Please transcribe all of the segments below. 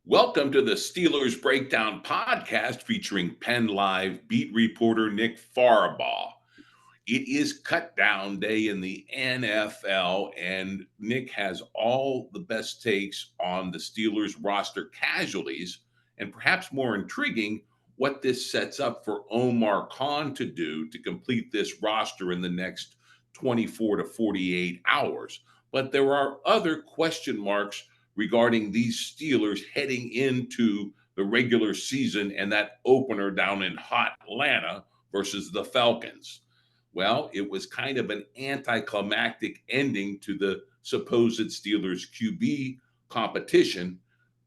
Welcome to the Steelers Breakdown podcast featuring PennLive beat reporter Nick Farabaugh. It is cutdown day in the NFL, and Nick has all the best takes on the Steelers roster casualties, and perhaps more intriguing, what this sets up for Omar Khan to do to complete this roster in the next 24 to 48 hours. But there are other question marks regarding these Steelers heading into the regular season and that opener down in hot Atlanta versus the Falcons. Well, it was kind of an anticlimactic ending to the supposed Steelers QB competition.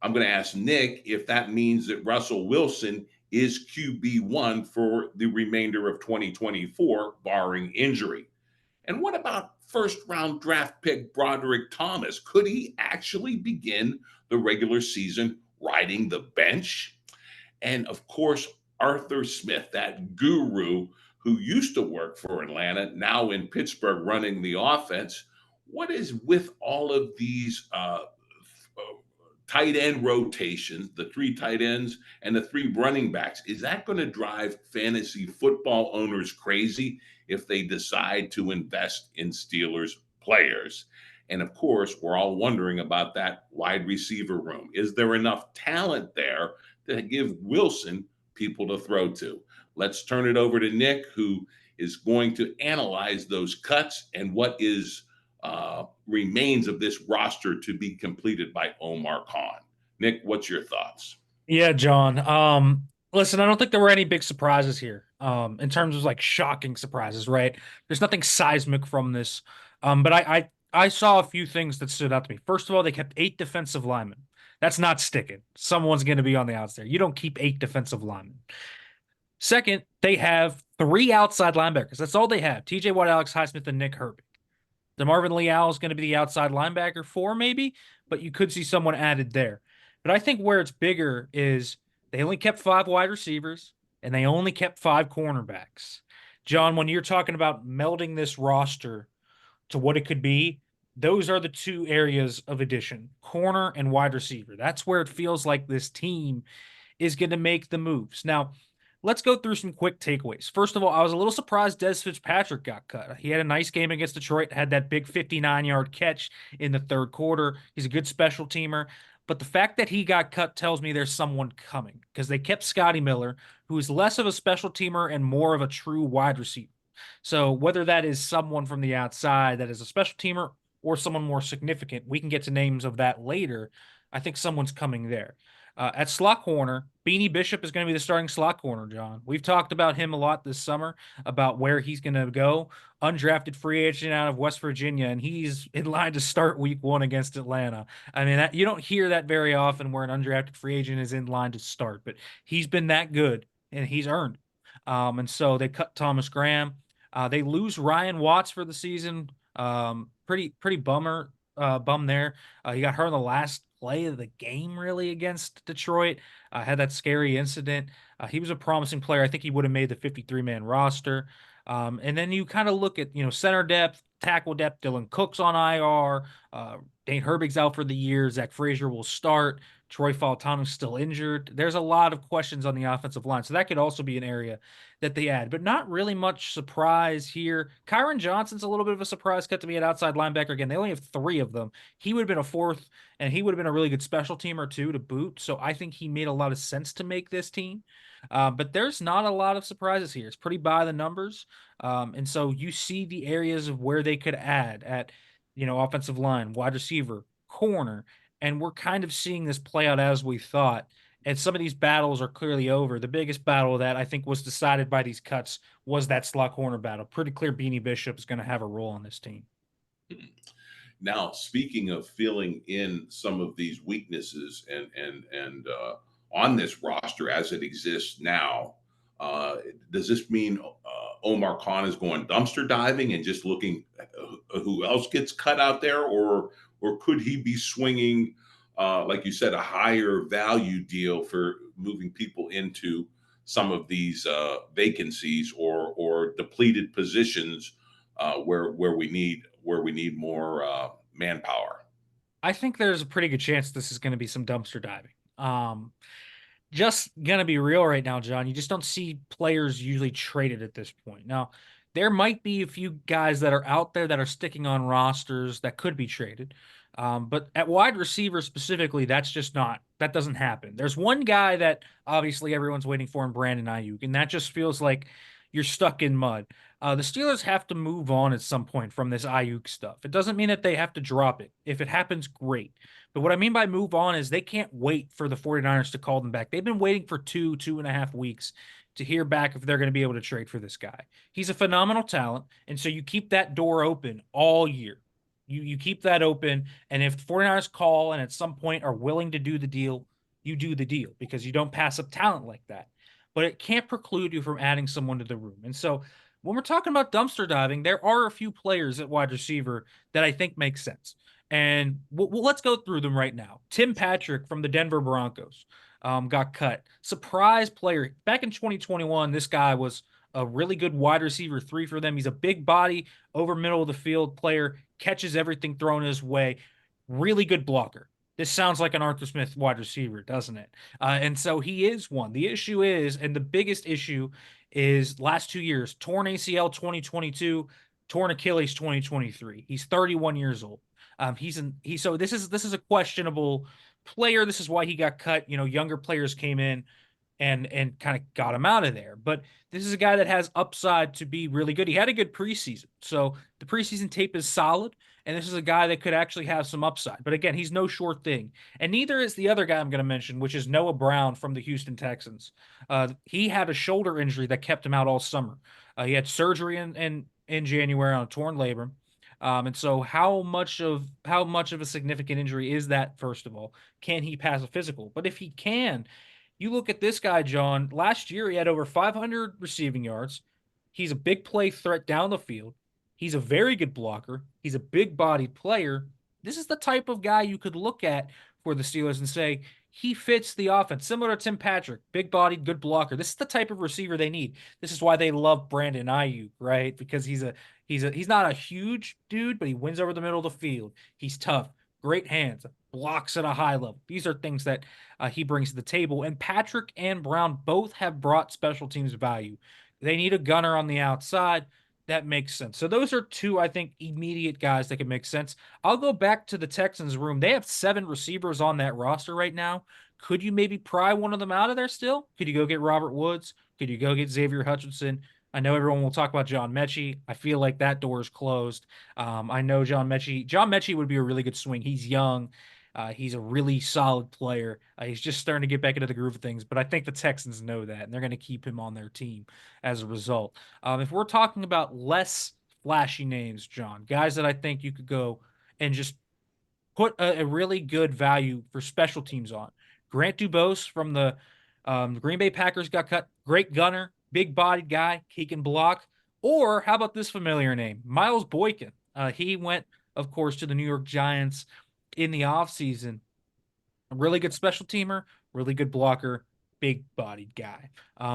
I'm going to ask Nick if that means that Russell Wilson is QB1 for the remainder of 2024, barring injury. And what about first round draft pick Broderick Thomas? Could he actually begin the regular season riding the bench? And of course, Arthur Smith, that guru who used to work for Atlanta, now in Pittsburgh running the offense. What is with all of these tight end rotations, the three tight ends and the three running backs? Is that going to drive fantasy football owners crazy if they decide to invest in Steelers players? And of course, we're all wondering about that wide receiver room. Is there enough talent there to give Wilson people to throw to? Let's turn it over to Nick, who is going to analyze those cuts and what is remains of this roster to be completed by Omar Khan. Nick, what's your thoughts? Yeah, John. Listen, I don't think there were any big surprises here. In terms of like shocking surprises, right? There's nothing seismic from this. But I saw a few things that stood out to me. First of all, they kept 8 defensive linemen. That's not sticking. Someone's going to be on the outs there. You don't keep 8 defensive linemen. Second, they have 3 outside linebackers. That's all they have. TJ Watt, Alex Highsmith, and Nick Herbig. DeMarvin Leal is going to be the outside linebacker 4, maybe, but you could see someone added there. But I think where it's bigger is they only kept 5 wide receivers and they only kept 5 cornerbacks. John, when you're talking about melding this roster to what it could be, those are the 2 areas of addition, corner and wide receiver. That's where it feels like this team is going to make the moves. Now, let's go through some quick takeaways. First of all, I was a little surprised Dez Fitzpatrick got cut. He had a nice game against Detroit, had that big 59-yard catch in the third quarter. He's a good special teamer. But the fact that he got cut tells me there's someone coming because they kept Scotty Miller, who is less of a special teamer and more of a true wide receiver. So whether that is someone from the outside that is a special teamer or someone more significant, we can get to names of that later. I think someone's coming there. At slot corner, Beanie Bishop is going to be the starting slot corner, John. We've talked about him a lot this summer, about where he's going to go. Undrafted free agent out of West Virginia, and he's in line to start week 1 against Atlanta. I mean, you don't hear that very often where an undrafted free agent is in line to start, but he's been that good, and he's earned. And so they cut Thomas Graham. They lose Ryan Watts for the season. Pretty bum there. He got hurt in the last play of the game, really, against Detroit. Had that scary incident. He was a promising player. I think he would have made the 53-man roster. And then you kind of look at, center depth, tackle depth. Dylan Cook's on IR. Dane Herbig's out for the year. Zach Frazier will start. Troy Fautano's still injured. There's a lot of questions on the offensive line. So that could also be an area that they add, but not really much surprise here. Kyron Johnson's a little bit of a surprise cut to be an outside linebacker. Again, they only have 3 of them. He would have been a 4th, and he would have been a really good special teamer too to boot. So I think he made a lot of sense to make this team. But there's not a lot of surprises here. It's pretty by the numbers. And so you see the areas of where they could add at, offensive line, wide receiver, corner, and we're kind of seeing this play out as we thought. And some of these battles are clearly over. The biggest battle that I think was decided by these cuts was that slot corner battle. Pretty clear Beanie Bishop is going to have a role on this team. Now, speaking of filling in some of these weaknesses and on this roster as it exists now, does this mean Omar Khan is going dumpster diving and just looking who else gets cut out there, or could he be swinging, like you said, a higher value deal for moving people into some of these vacancies or depleted positions where we need more manpower? I think there's a pretty good chance this is going to be some dumpster diving. Just gonna be real right now, John. You just don't see players usually traded at this point. Now, there might be a few guys that are out there that are sticking on rosters that could be traded. But at wide receiver specifically, that doesn't happen. There's one guy that obviously everyone's waiting for in Brandon Ayuk, and that just feels like you're stuck in mud. The Steelers have to move on at some point from this Ayuk stuff. It doesn't mean that they have to drop it. If it happens, great. But what I mean by move on is they can't wait for the 49ers to call them back. They've been waiting for 2.5 weeks to hear back if they're going to be able to trade for this guy. He's a phenomenal talent. And so you keep that door open all year. You keep that open. And if the 49ers call and at some point are willing to do the deal, you do the deal because you don't pass up talent like that. But it can't preclude you from adding someone to the room. And so when we're talking about dumpster diving, there are a few players at wide receiver that I think make sense. And let's go through them right now. Tim Patrick from the Denver Broncos got cut. Surprise player. Back in 2021, this guy was a really good wide receiver 3 for them. He's a big body, over middle of the field player, catches everything thrown his way. Really good blocker. This sounds like an Arthur Smith wide receiver, doesn't it? And so he is one. The issue is, and the biggest issue is last 2 years, torn ACL 2022, torn Achilles 2023. He's 31 years old. So this is a questionable player. This is why he got cut. Younger players came in and kind of got him out of there. But this is a guy that has upside to be really good. He had a good preseason. So the preseason tape is solid. And this is a guy that could actually have some upside. But again, he's no sure thing. And neither is the other guy I'm going to mention, which is Noah Brown from the Houston Texans. He had a shoulder injury that kept him out all summer. He had surgery in January on a torn labrum. And so how much of a significant injury is that, first of all? Can he pass a physical? But if he can, you look at this guy, John. Last year, he had over 500 receiving yards. He's a big play threat down the field. He's a very good blocker. He's a big bodied player. This is the type of guy you could look at for the Steelers and say, he fits the offense, similar to Tim Patrick, big bodied, good blocker. This is the type of receiver they need. This is why they love Brandon Ayuk, right? Because he's not a huge dude, but he wins over the middle of the field. He's tough, great hands, blocks at a high level. These are things that he brings to the table. And Patrick and Brown both have brought special teams value. They need a gunner on the outside. That makes sense. So those are two, I think, immediate guys that can make sense. I'll go back to the Texans room. They have 7 receivers on that roster right now. Could you maybe pry one of them out of there still? Could you go get Robert Woods? Could you go get Xavier Hutchinson? I know everyone will talk about John Mechie. I feel like that door is closed. I know John Mechie. John Mechie would be a really good swing. He's young. He's a really solid player. He's just starting to get back into the groove of things, but I think the Texans know that, and they're going to keep him on their team as a result. If we're talking about less flashy names, John, guys that I think you could go and just put a really good value for special teams on. Grant Dubose from the Green Bay Packers got cut. Great gunner, big bodied guy, he can block. Or how about this familiar name, Miles Boykin? He went, of course, to the New York Giants in the offseason. A really good special teamer, really good blocker, big bodied guy.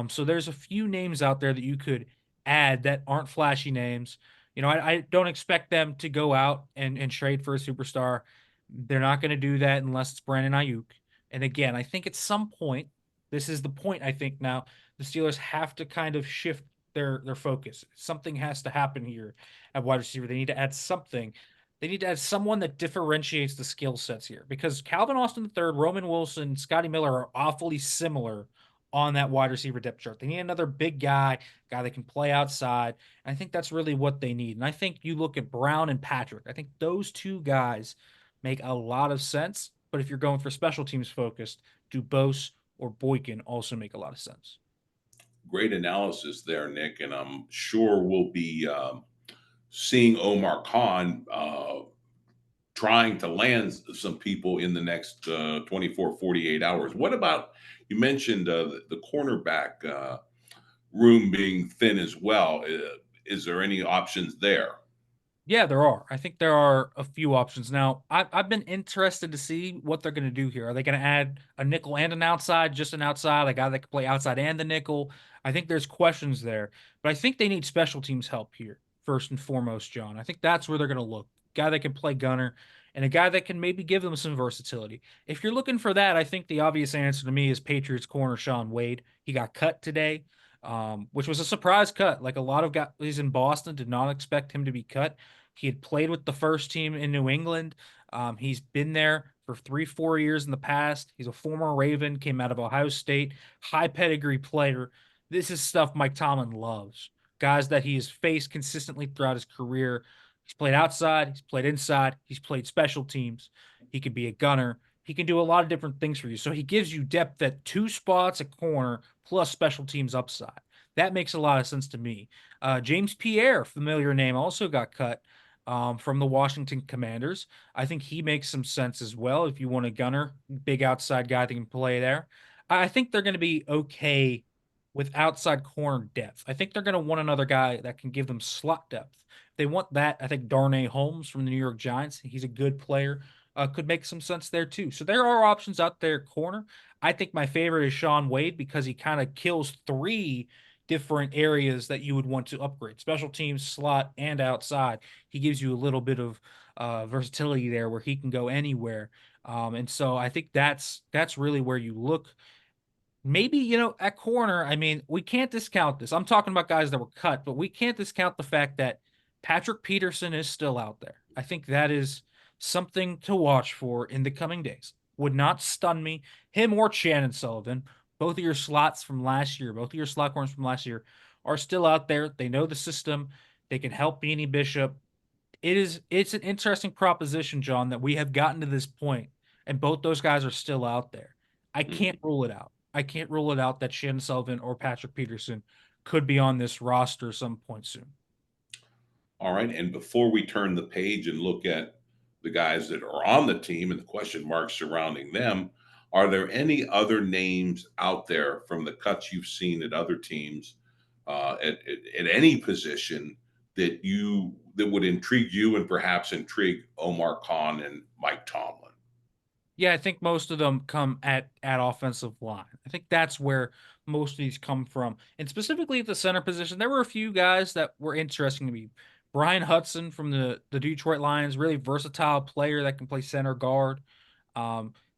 So there's a few names out there that you could add that aren't flashy names. I don't expect them to go out and trade for a superstar. They're not going to do that unless it's Brandon Ayuk. And again, I think at some point, this is the point I think now, the Steelers have to kind of shift their focus. Something has to happen here at wide receiver. They need to add something. They need to add someone that differentiates the skill sets here because Calvin Austin III, Roman Wilson, Scotty Miller are awfully similar on that wide receiver depth chart. They need another big guy that can play outside. And I think that's really what they need. And I think you look at Brown and Patrick. I think those two guys make a lot of sense. But if you're going for special teams focused, Dubose or Boykin also make a lot of sense. Great analysis there, Nick. And I'm sure we'll be seeing Omar Khan trying to land some people in the next 24, 48 hours. What about, you mentioned the cornerback room being thin as well. Is there any options there? Yeah, there are. I think there are a few options. Now, I've been interested to see what they're going to do here. Are they going to add a nickel and an outside, just an outside, a guy that can play outside and the nickel? I think there's questions there, but I think they need special teams help here, first and foremost, John. I think that's where they're going to look. Guy that can play gunner and a guy that can maybe give them some versatility. If you're looking for that, I think the obvious answer to me is Patriots corner Shaun Wade. He got cut today, which was a surprise cut. Like a lot of guys in Boston did not expect him to be cut. He had played with the first team in New England. He's been there for 3, 4 years in the past. He's a former Raven, came out of Ohio State, high pedigree player. This is stuff Mike Tomlin loves. Guys that he has faced consistently throughout his career. He's played outside, he's played inside, he's played special teams. He could be a gunner. He can do a lot of different things for you. So he gives you depth at two spots at corner plus special teams upside. That makes a lot of sense to me. James Pierre, familiar name, also got cut from the Washington Commanders. I think he makes some sense as well if you want a gunner, big outside guy that can play there. I think they're going to be okay with outside corner depth. I think they're going to want another guy that can give them slot depth. If they want that, I think Darnay Holmes from the New York Giants, he's a good player, could make some sense there too. So there are options out there corner. I think my favorite is Shaun Wade because he kind of kills three different areas that you would want to upgrade: special teams, slot, and outside. He gives you a little bit of versatility there where he can go anywhere. And so I think that's really where you look. Maybe, at corner, I mean, we can't discount this. I'm talking about guys that were cut, but we can't discount the fact that Patrick Peterson is still out there. I think that is something to watch for in the coming days. Would not stun me. Him or Shannon Sullivan, both of your slots from last year, both of your slot corners from last year are still out there. They know the system. They can help Beanie Bishop. It's an interesting proposition, John, that we have gotten to this point, and both those guys are still out there. I can't rule it out. I can't rule it out that Shannon Sullivan or Patrick Peterson could be on this roster some point soon. All right. And before we turn the page and look at the guys that are on the team and the question marks surrounding them, are there any other names out there from the cuts you've seen at other teams at any position that would intrigue you and perhaps intrigue Omar Khan and Mike Tomlin? Yeah, I think most of them come at offensive line. I think that's where most of these come from. And specifically at the center position, there were a few guys that were interesting to me. Brian Hudson from the Detroit Lions, really versatile player that can play center guard.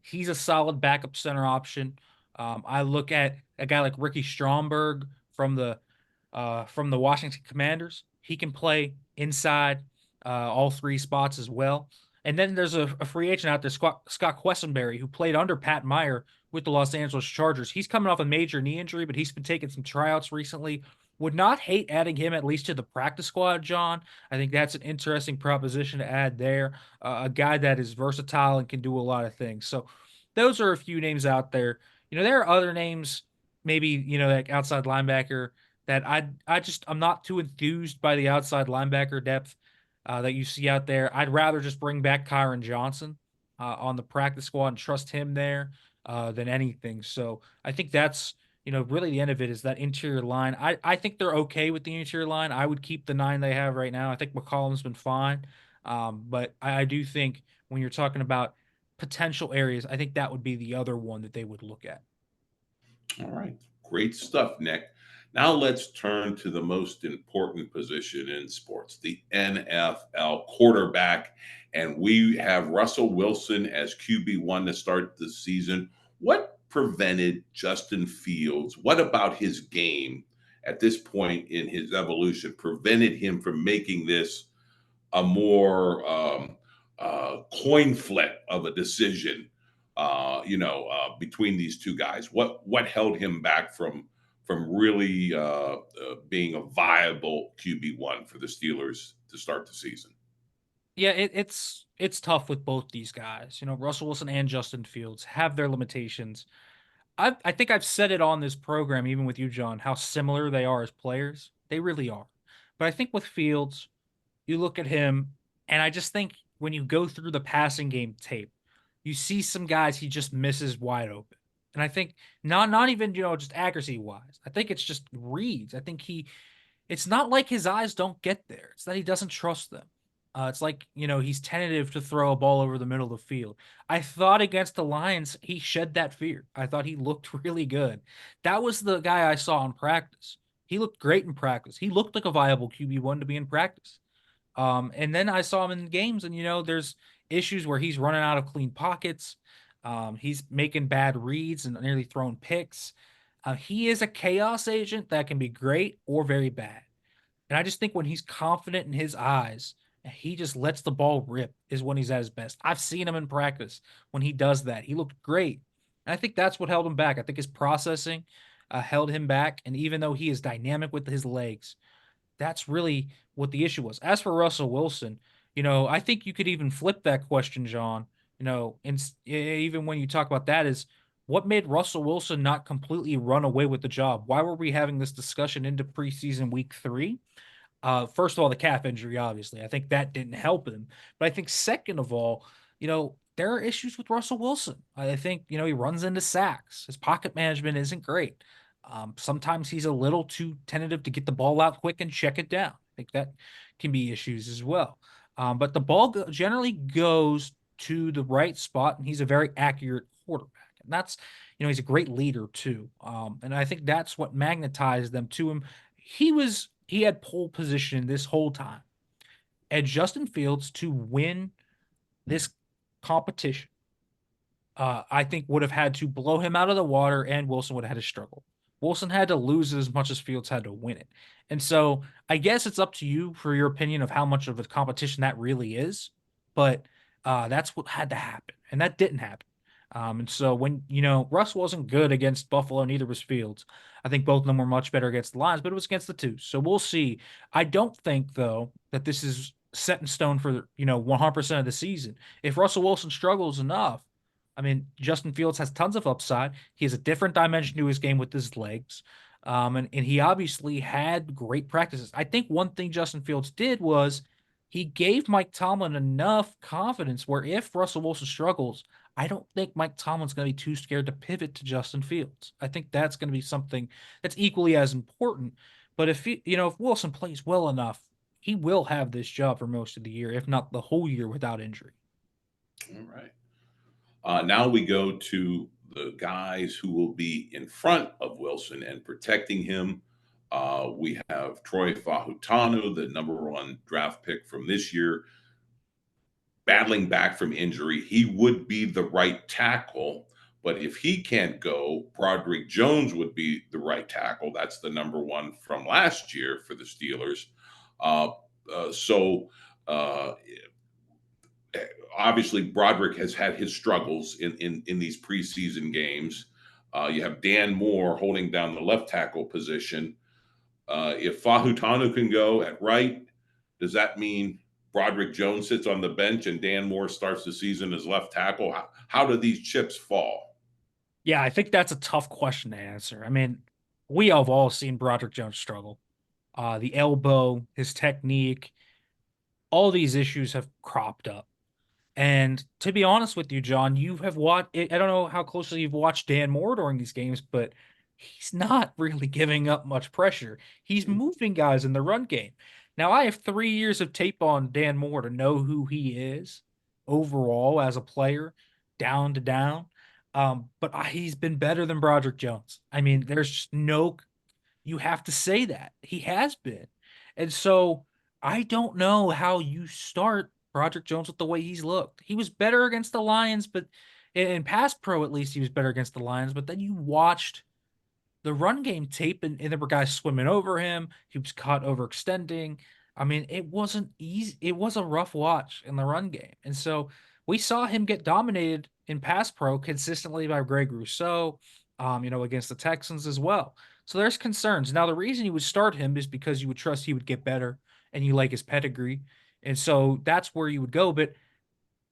He's a solid backup center option. I look at a guy like Ricky Stromberg from the Washington Commanders. He can play inside all three spots as well. And then there's a free agent out there, Scott Quessenberry, who played under Pat Meyer with the Los Angeles Chargers. He's coming off a major knee injury, but he's been taking some tryouts recently. Would not hate adding him at least to the practice squad, John. I think that's an interesting proposition to add there. A guy that is versatile and can do a lot of things. So those are a few names out there. There are other names, maybe, like outside linebacker that I'm not too enthused by the outside linebacker depth that you see out there. I'd rather just bring back Kyron Johnson on the practice squad and trust him there than anything. So I think that's, really the end of it is that interior line. I think they're okay with the interior line. I would keep the 9 they have right now. I think McCollum's been fine. But I do think when you're talking about potential areas, I think that would be the other one that they would look at. All right. Great stuff, Nick. Now let's turn to the most important position in sports, the NFL quarterback. And we have Russell Wilson as QB1 to start the season. What prevented Justin Fields? What about his game at this point in his evolution prevented him from making this a more coin flip of a decision? Between these two guys, what held him back from really being a viable QB1 for the Steelers to start the season? Yeah, it's tough with both these guys. Russell Wilson and Justin Fields have their limitations. I think I've said it on this program, even with you, John, how similar they are as players. They really are. But I think with Fields, you look at him, and I just think when you go through the passing game tape, you see some guys he just misses wide open. And I think not even, just accuracy wise. I think it's just reads. I think it's not like his eyes don't get there. It's that he doesn't trust them. It's like, he's tentative to throw a ball over the middle of the field. I thought against the Lions, he shed that fear. I thought he looked really good. That was the guy I saw in practice. He looked great in practice. He looked like a viable QB1 to be in practice. And then I saw him in games, and issues where he's running out of clean pockets. He's making bad reads and nearly throwing picks. He is a chaos agent that can be great or very bad. And I just think when he's confident in his eyes, and he just lets the ball rip is when he's at his best. I've seen him in practice when he does that. He looked great. And I think that's what held him back. I think his processing held him back. And even though he is dynamic with his legs, that's really what the issue was. As for Russell Wilson, I think you could even flip that question, John. And even when you talk about that, is what made Russell Wilson not completely run away with the job? Why were we having this discussion into preseason week 3? First of all, the calf injury, obviously. I think that didn't help him. But I think second of all, there are issues with Russell Wilson. I think, he runs into sacks. His pocket management isn't great. Sometimes he's a little too tentative to get the ball out quick and check it down. I think that can be issues as well. But the ball generally goes to the right spot, and he's a very accurate quarterback. And that's, he's a great leader too. And I think that's what magnetized them to him. He had pole position this whole time. And Justin Fields to win this competition, I think would have had to blow him out of the water, and Wilson would have had to struggle. Wilson had to lose as much as Fields had to win it. And so I guess it's up to you for your opinion of how much of a competition that really is. But that's what had to happen. And that didn't happen. And so when, Russ wasn't good against Buffalo, neither was Fields. I think both of them were much better against the Lions, but it was against the two. So we'll see. I don't think, though, that this is set in stone for, 100% of the season. If Russell Wilson struggles enough, I mean, Justin Fields has tons of upside. He has a different dimension to his game with his legs. And he obviously had great practices. I think one thing Justin Fields did was he gave Mike Tomlin enough confidence where if Russell Wilson struggles, I don't think Mike Tomlin's going to be too scared to pivot to Justin Fields. I think that's going to be something that's equally as important. But if Wilson plays well enough, he will have this job for most of the year, if not the whole year without injury. All right. Now we go to the guys who will be in front of Wilson and protecting him. We have Troy Fahutanu, the #1 draft pick from this year, battling back from injury. He would be the right tackle, but if he can't go, Broderick Jones would be the right tackle. That's the #1 from last year for the Steelers. Uh, so obviously Broderick has had his struggles in these preseason games. You have Dan Moore holding down the left tackle position. If Fahutanu can go at right, does that mean Broderick Jones sits on the bench and Dan Moore starts the season as left tackle? How do these chips fall? Yeah, I think that's a tough question to answer. I mean, we have all seen Broderick Jones struggle. The elbow, his technique, all these issues have cropped up. And to be honest with you, John, you have watched, I don't know how closely you've watched Dan Moore during these games, but he's not really giving up much pressure. He's moving guys in the run game. Now, I have 3 years of tape on Dan Moore to know who he is overall as a player, down to down. But he's been better than Broderick Jones. I mean, there's just no, you have to say that. He has been. And so I don't know how you start Broderick Jones with the way he's looked. He was better against the Lions, but in pass pro, at least he was better against the Lions. But then you watched the run game tape, and there were guys swimming over him. He was caught overextending. I mean, it wasn't easy. It was a rough watch in the run game. And so we saw him get dominated in pass pro consistently by Greg Rousseau, against the Texans as well. So there's concerns. Now, the reason you would start him is because you would trust he would get better and you like his pedigree. And so that's where you would go. But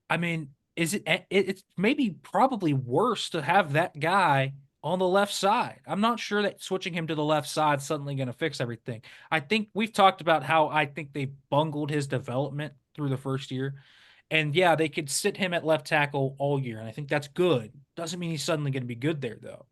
I mean, it's maybe probably worse to have that guy on the left side. I'm not sure that switching him to the left side is suddenly going to fix everything. I think we've talked about how I think they bungled his development through the first year. And yeah, they could sit him at left tackle all year, and I think that's good. Doesn't mean he's suddenly going to be good there, though.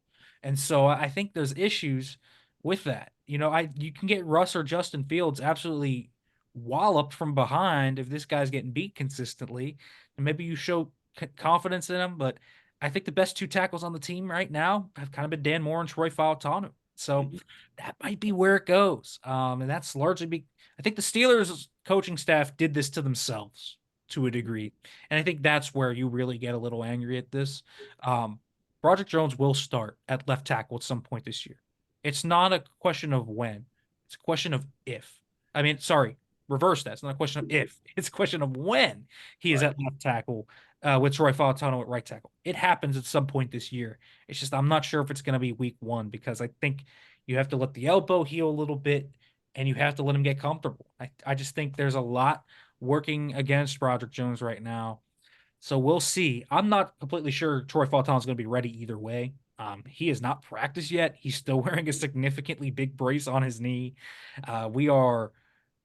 And so I think there's issues with that. You can get Russ or Justin Fields absolutely walloped from behind if this guy's getting beat consistently, and maybe you show confidence in him. But I think the best two tackles on the team right now have kind of been Dan Moore and Troy Fautanu. So that might be where it goes. And that's largely I think the Steelers coaching staff did this to themselves. to a degree. And I think that's where you really get a little angry at this. Um, Broderick Jones will start at left tackle at some point this year. It's not a question of when, it's a question of if. I mean, sorry, reverse that. It's not a question of if, it's a question of when he is Right. at left tackle with Troy Fautano at right tackle. It happens at some point this year. It's just, I'm not sure if it's going to be week one because I think you have to let the elbow heal a little bit and you have to let him get comfortable. I just think there's a lot working against Broderick Jones right now. So we'll see. I'm not completely sure Troy Fautano is going to be ready either way. He has not practiced yet. He's still wearing a significantly big brace on his knee. We are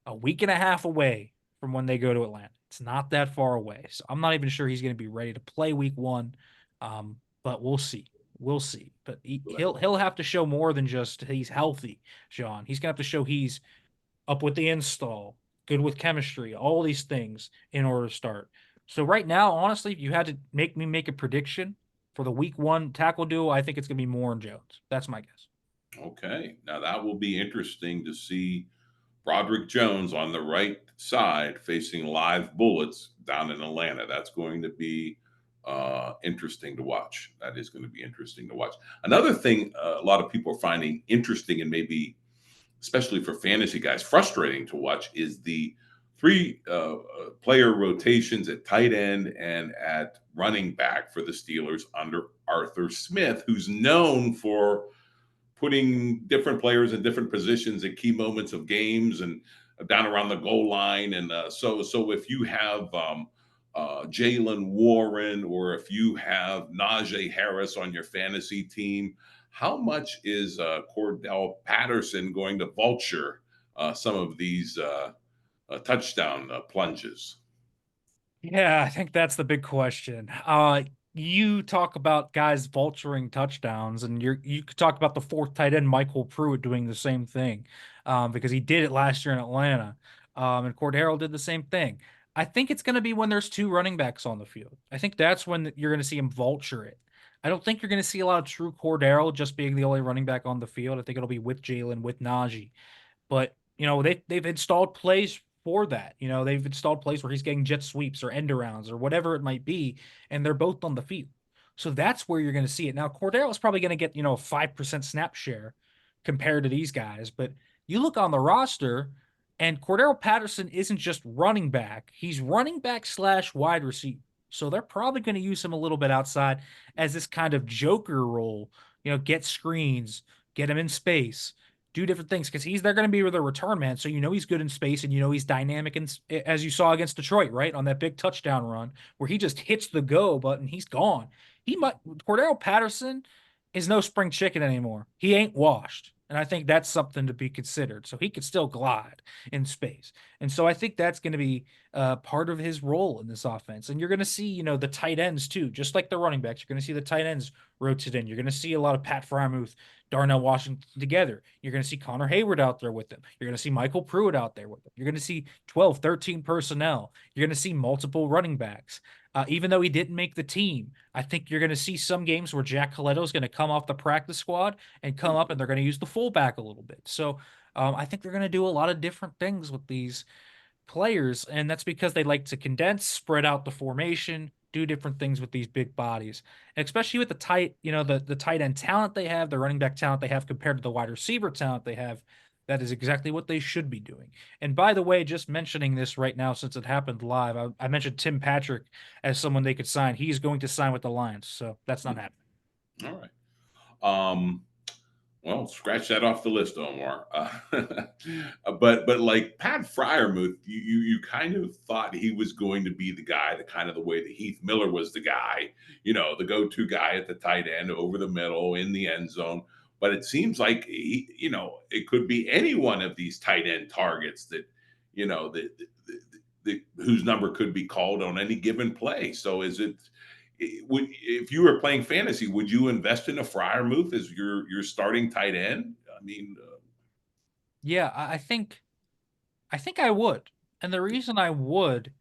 a week and a half away from when they go to Atlanta. It's not that far away. So I'm not even sure he's going to be ready to play week one. But we'll see. We'll see. But he'll have to show more than just he's healthy, Sean. He's gonna have to show he's up with the install, good with chemistry, all these things in order to start. So right now, honestly, if you had to make me make a prediction for the week one tackle duo, I think it's gonna be Moore and Jones. That's my guess. Okay. Now that will be interesting to see Broderick Jones on the right side facing live bullets down in Atlanta. That's going to be interesting to watch. That is going to be interesting to watch. Another thing a lot of people are finding interesting and maybe, especially for fantasy guys, frustrating to watch is the three player rotations at tight end and at running back for the Steelers under Arthur Smith, who's known for putting different players in different positions at key moments of games and down around the goal line. And so if you have Jalen Warren or if you have Najee Harris on your fantasy team, how much is Cordell Patterson going to vulture some of these touchdown plunges? Yeah, I think that's the big question. You talk about guys vulturing touchdowns, and you could talk about the fourth tight end, Michael Pruitt, doing the same thing, because he did it last year in Atlanta. And Cordero did the same thing. I think it's going to be when there's two running backs on the field. I think that's when you're going to see him vulture it. I don't think you're going to see a lot of true Cordero just being the only running back on the field. I think it'll be with Jalen, with Najee. But they've installed plays for that. They've installed plays where he's getting jet sweeps or end arounds or whatever it might be, and they're both on the field. So that's where you're going to see it. Now, Cordero is probably going to get, a 5% snap share compared to these guys, but you look on the roster, and Cordero Patterson isn't just running back, he's running back slash wide receiver. So they're probably going to use him a little bit outside as this kind of joker role, get screens, get him in space, do different things because they're going to be with a return man. So he's good in space and he's dynamic, and as you saw against Detroit, right, on that big touchdown run where he just hits the go button, he's gone. Cordero Patterson is no spring chicken anymore. He ain't washed. And I think that's something to be considered. So he could still glide in space. And so I think that's going to be part of his role in this offense. And you're going to see, the tight ends too, just like the running backs. You're going to see the tight ends rotate in. You're going to see a lot of Pat Frymuth, Darnell Washington together. You're going to see Connor Hayward out there with them. You're going to see Michael Pruitt out there with them. You're going to see 12, 13 personnel. You're going to see multiple running backs. Even though he didn't make the team, I think you're going to see some games where Jack Coletto is going to come off the practice squad and come up, and they're going to use the fullback a little bit. So I think they're going to do a lot of different things with these players, and that's because they like to condense, spread out the formation, do different things with these big bodies, and especially with the tight, the tight end talent they have, the running back talent they have compared to the wide receiver talent they have. That is exactly what they should be doing. And by the way, just mentioning this right now, since it happened live, I mentioned Tim Patrick as someone they could sign. He's going to sign with the Lions, so that's not happening. All right. Well, scratch that off the list, Omar. But like Pat Fryermuth, you kind of thought he was going to be the guy, the kind of the way that Heath Miller was the guy, the go-to guy at the tight end, over the middle, in the end zone. But it seems like it could be any one of these tight end targets that, whose number could be called on any given play. So is it? If you were playing fantasy, would you invest in a Fryermuth as your starting tight end? I mean, Yeah, I think I would. And the reason I would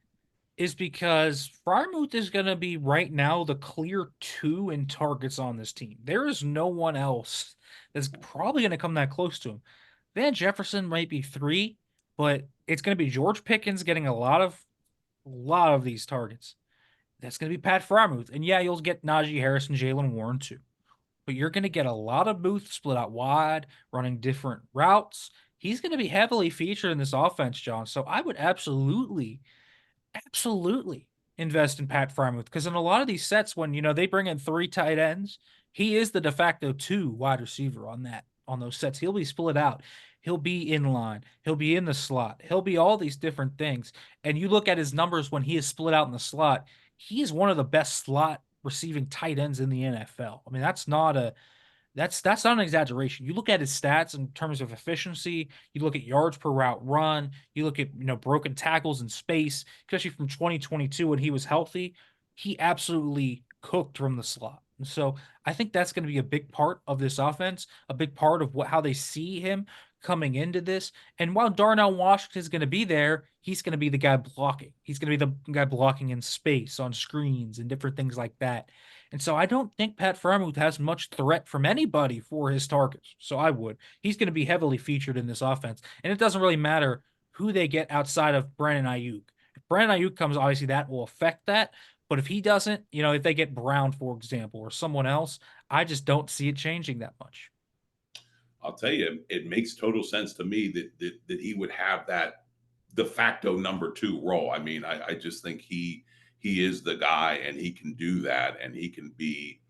is because Fryermuth is going to be right now the clear two in targets on this team. There is no one else that's probably going to come that close to him. Van Jefferson might be three, but it's going to be George Pickens getting a lot of lot of these targets. That's going to be Pat Freiermuth. And yeah, you'll get Najee Harris and Jalen Warren too. But you're going to get a lot of Booth split out wide, running different routes. He's going to be heavily featured in this offense, John. So I would absolutely invest in Pat Freiermuth because in a lot of these sets, when they bring in three tight ends, he is the de facto two wide receiver on those sets. He'll be split out. He'll be in line. He'll be in the slot. He'll be all these different things. And you look at his numbers when he is split out in the slot, he is one of the best slot receiving tight ends in the NFL. I mean, that's not an exaggeration. You look at his stats in terms of efficiency, you look at yards per route run, you look at broken tackles in space, especially from 2022 when he was healthy, he absolutely cooked from the slot. And so I think that's going to be a big part of this offense, a big part of how they see him coming into this. And while Darnell Washington is going to be there, he's going to be the guy blocking. He's going to be the guy blocking in space on screens and different things like that. And so I don't think Pat Freiermuth has much threat from anybody for his targets. So I would. He's going to be heavily featured in this offense. And it doesn't really matter who they get outside of Brandon Ayuk. If Brandon Ayuk comes, obviously that will affect that. But if he doesn't, if they get Brown, for example, or someone else, I just don't see it changing that much. I'll tell you, it makes total sense to me that he would have that de facto number two role. I mean, I just think he is the guy, and he can do that, and he can be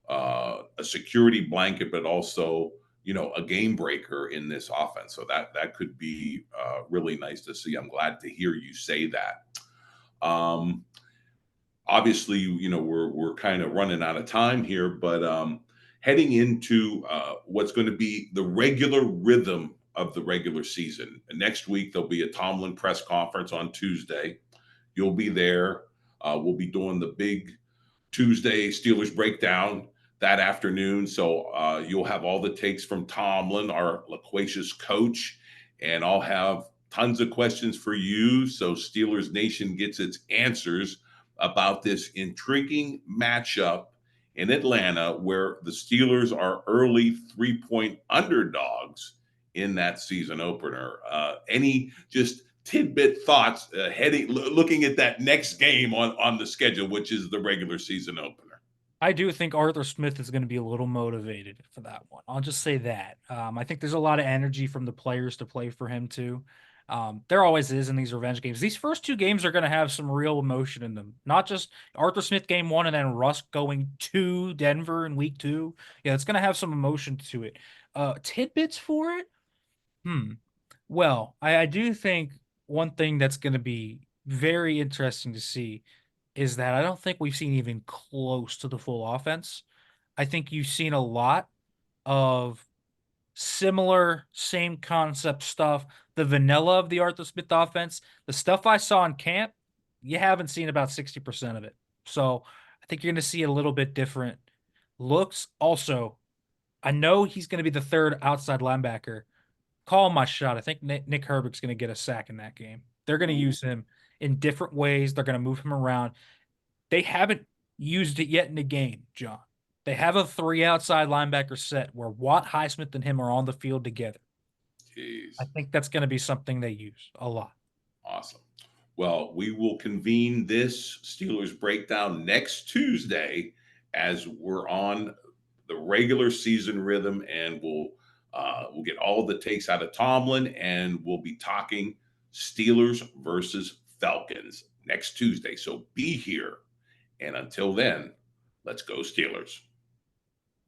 a security blanket, but also a game breaker in this offense. So that could be really nice to see. I'm glad to hear you say that. Um, Obviously, we're kind of running out of time here, but heading into what's going to be the regular rhythm of the regular season. Next week, there'll be a Tomlin press conference on Tuesday. You'll be there. We'll be doing the big Tuesday Steelers breakdown that afternoon. So you'll have all the takes from Tomlin, our loquacious coach, and I'll have tons of questions for you. So Steelers Nation gets its answers about this intriguing matchup in Atlanta, where the Steelers are early 3-point underdogs in that season opener. Any just tidbit thoughts looking at that next game on the schedule, which is the regular season opener? I do think Arthur Smith is going to be a little motivated for that one. I'll just say that. I think there's a lot of energy from the players to play for him too. There always is in these revenge games. These first two games are going to have some real emotion in them. Not just Arthur Smith game one and then Russ going to Denver in week two. Yeah, it's going to have some emotion to it. Tidbits for it? Well, I do think one thing that's going to be very interesting to see is that I don't think we've seen even close to the full offense. I think you've seen a lot of similar, same concept stuff. The vanilla of the Arthur Smith offense, the stuff I saw in camp, you haven't seen about 60% of it. So I think you're going to see a little bit different looks. Also, I know he's going to be the third outside linebacker. Call my shot. I think Nick Herbert's going to get a sack in that game. They're going to use him in different ways. They're going to move him around. They haven't used it yet in the game, John. They have a three outside linebacker set where Watt, Highsmith, and him are on the field together. I Jeez. think that's going to be something they use a lot. Awesome. Well, we will convene this Steelers breakdown next Tuesday as we're on the regular season rhythm, and we'll get all the takes out of Tomlin, and we'll be talking Steelers versus Falcons next Tuesday. So be here. And until then, let's go Steelers.